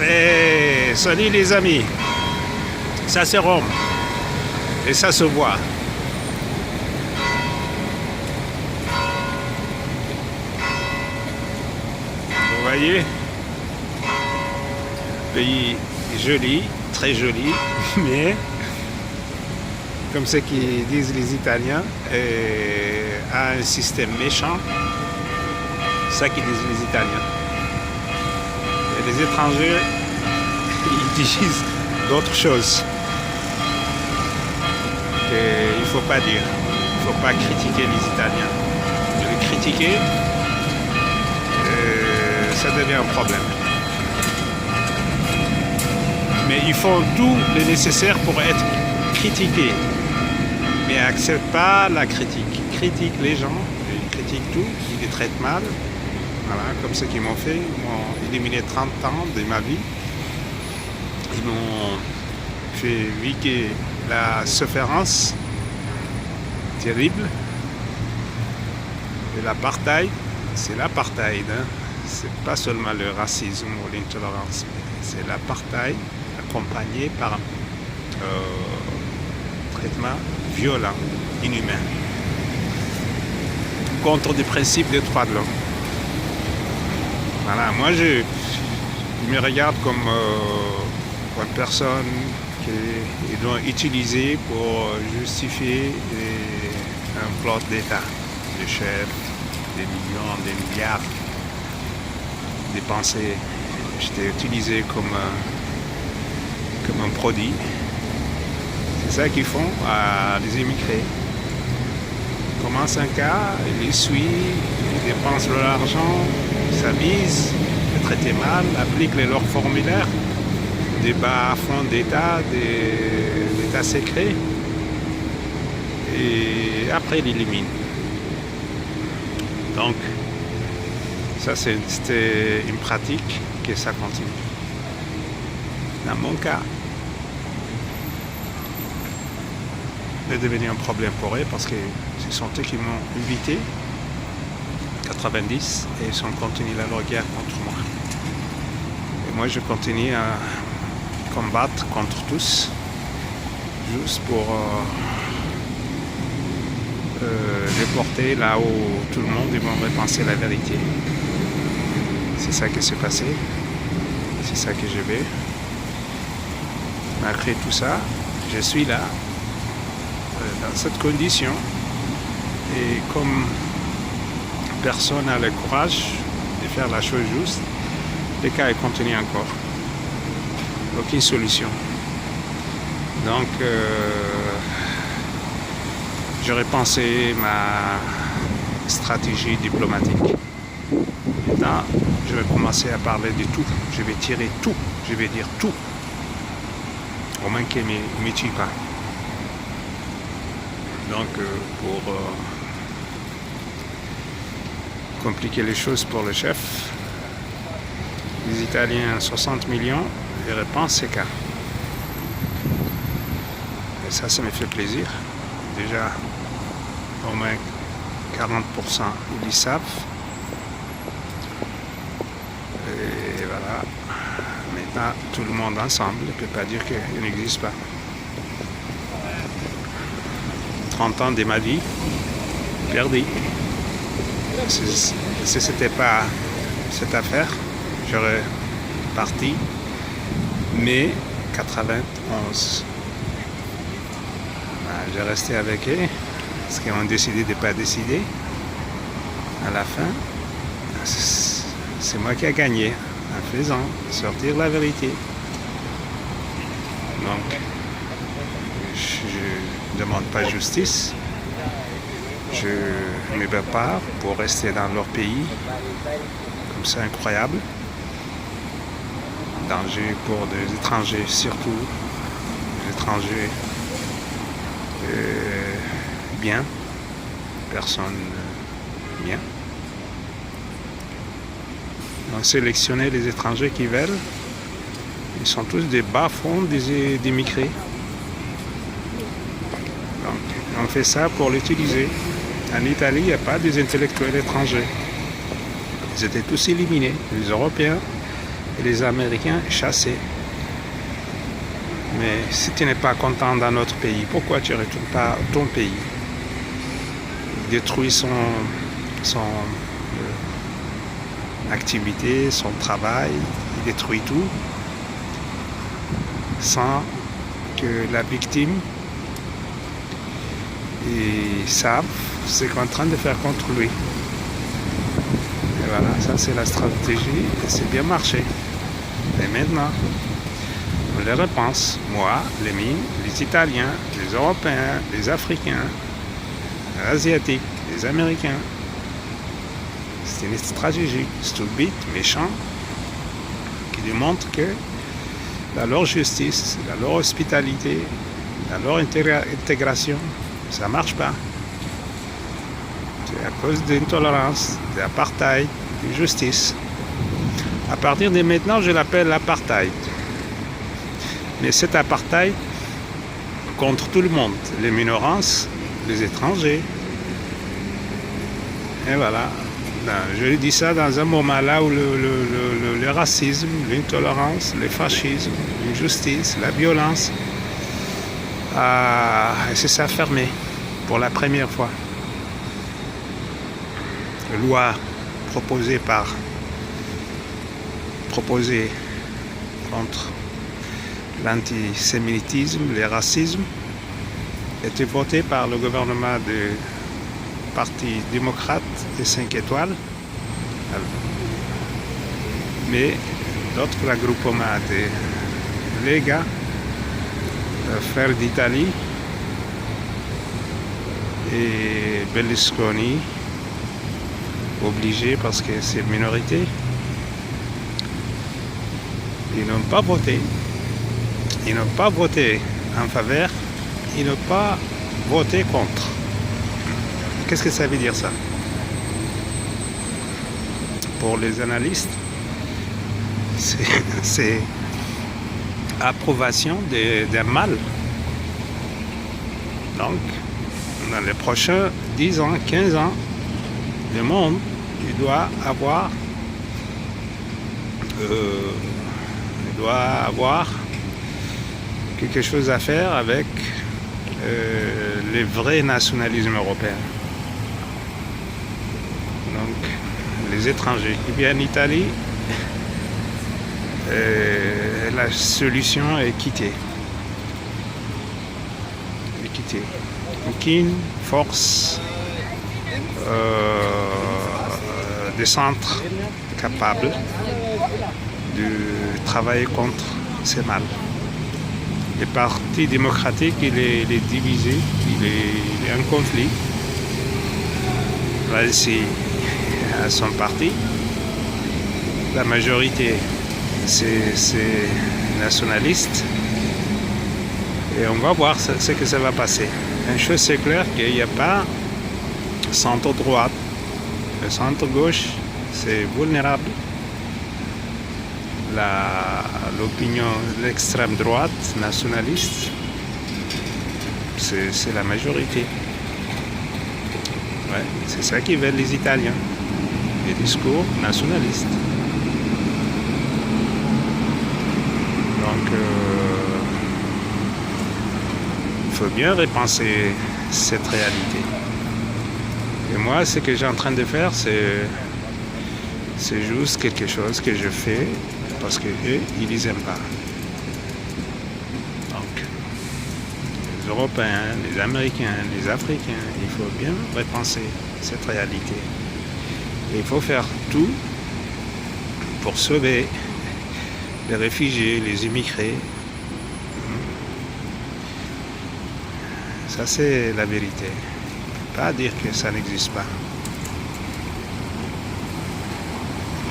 Et salut les amis, ça c'est Rome et ça se voit. Vous voyez, pays joli, très joli, mais comme ce qu'ils disent les Italiens, a un système méchant. C'est ça qu'ils disent les Italiens. Et les étrangers, ils disent d'autres choses qu'il ne faut pas dire. Il ne faut pas critiquer les Italiens. De les critiquer, ça devient un problème. Mais ils font tout le nécessaire pour être critiqués. Mais n'acceptent pas la critique. Ils critiquent les gens, ils critiquent tout, ils les traitent mal. Voilà, comme ce qu'ils m'ont fait. Ils m'ont éliminé 30 ans de ma vie. Ils m'ont fait vivre la souffrance terrible. Et l'apartheid, c'est l'apartheid. Hein. C'est pas seulement le racisme ou l'intolérance, mais c'est l'apartheid accompagné par un traitement violent, inhumain, contre des principes des droits de l'homme. Voilà, moi je me regarde comme une personne qu'ils doivent utiliser pour justifier un plot d'État, des chefs, des millions, des milliards dépensés. J'étais utilisé comme un produit. C'est ça qu'ils font à les immigrés. Ils commencent un cas, ils les suivent, ils dépensent leur argent, ils s'amusent, les traitent mal, appliquent leurs formulaires, débat à fond d'État, d'État secret, et après ils l'éliminent. Donc, ça c'était une pratique que ça continue. Dans mon cas, c'est devenu un problème pour eux parce que ce sont eux qui m'ont invité en 90 et ils ont continué leur guerre contre moi. Et moi je continue à combattre contre tous juste pour les porter là où tout le monde va penser la vérité. C'est ça qui s'est passé, c'est ça que je vais. Malgré tout ça, je suis là dans cette condition et comme personne n'a le courage de faire la chose juste, le cas est continue encore. Aucune solution. Donc j'aurais pensé ma stratégie diplomatique. Maintenant, je vais commencer à parler de tout. Je vais tirer tout. Je vais dire tout. Au moins qu'il ne me tue pas. Donc, pour compliquer les choses pour le chef, les Italiens 60 millions, les réponses c'est cas. Et ça me fait plaisir. Déjà, au moins 40% ils le savent. Et voilà. Maintenant, tout le monde ensemble ne peut pas dire qu'il n'existe pas. 30 ans de ma vie perdue. Si ce n'était pas cette affaire, j'aurais parti mai 91. J'ai resté avec eux parce qu'ils ont décidé de ne pas décider. À la fin, c'est moi qui ai gagné en faisant sortir la vérité. Donc, je ne demande pas justice. Je me prépare pour rester dans leur pays. Comme c'est incroyable. Danger pour des étrangers surtout. Des étrangers bien. Personne bien. Donc sélectionner les étrangers qui veulent. Ils sont tous des bas-fonds des immigrés. Donc on fait ça pour l'utiliser. En Italie, il n'y a pas des intellectuels étrangers. Ils étaient tous éliminés. Les Européens, et les Américains chassés. Mais si tu n'es pas content dans notre pays, pourquoi tu ne retournes pas à ton pays? Il détruit son activité, son travail, il détruit tout sans que la victime sache ce qu'on est en train de faire contre lui. Et voilà, ça c'est la stratégie et c'est bien marché. Et maintenant, on les repense, moi, les mines, les Italiens, les Européens, les Africains, les Asiatiques, les Américains. C'est une stratégie stupide, méchante, qui démontre que dans leur justice, dans leur hospitalité, dans leur intégration, ça ne marche pas. C'est à cause d'intolérance, d'apartheid, d'injustice. À partir de maintenant, je l'appelle l'apartheid. Mais cet apartheid contre tout le monde, les minorances, les étrangers. Et voilà. Je dis ça dans un moment là où le racisme, l'intolérance, le fascisme, l'injustice, la violence, s'est fermé pour la première fois. Loi proposée contre l'antisémitisme, le racisme, était votée par le gouvernement du Parti démocrate et 5 étoiles. Mais d'autres regroupements de Lega, Frères d'Italie et Berlusconi, obligés parce que c'est une minorité, ils n'ont pas voté. Ils n'ont pas voté en faveur, ils n'ont pas voté contre. Qu'est-ce que ça veut dire ça? Pour les analystes, c'est approbation d'un mal. Donc, dans les prochains 10 ans, 15 ans, le monde, il doit avoir quelque chose à faire avec les vrais nationalismes européens. Donc, les étrangers qui viennent en Italie, la solution est quitter. Aucune force des centres capables de travailler contre ces mal. Le Parti démocratique, il est divisé, il est en conflit. Là, c'est son parti. La majorité, c'est nationaliste. Et on va voir ce que ça va passer. Une chose, c'est clair qu'il n'y a pas centre-droite. Le centre-gauche, c'est vulnérable. L'opinion de l'extrême droite nationaliste, c'est la majorité. Ouais, c'est ça qui veulent les Italiens, les discours nationalistes. Donc, il faut bien repenser cette réalité. Et moi, ce que j'ai en train de faire, c'est juste quelque chose que je fais parce que eux, ils les aiment pas. Donc, les Européens, les Américains, les Africains, il faut bien repenser cette réalité. Et il faut faire tout pour sauver les réfugiés, les immigrés. Ça, c'est la vérité. Pas dire que ça n'existe pas.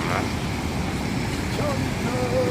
Voilà.